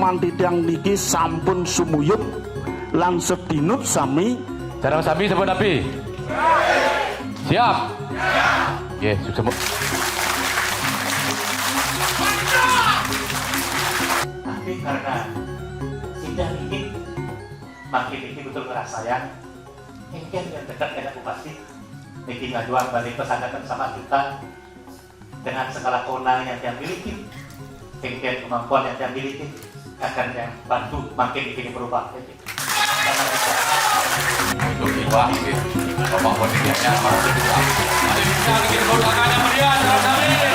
samanti tiang niki sampun sumuyup lan sedinut sami jarang sami sebut api. Siap. Oke, sukses. Tapi karena sidang ini makin ini betul ngerasa ya mungkin yang dekat dengan bupati bikin ngajuan balik pesantren sama kita dengan segala kewenangan yang dia miliki, mungkin kemampuan yang dia miliki akan yang bantu makin ini berubah. Untuk Iwa, kemampuan dia masih bisa. Masih bisa bikin tangannya meriah,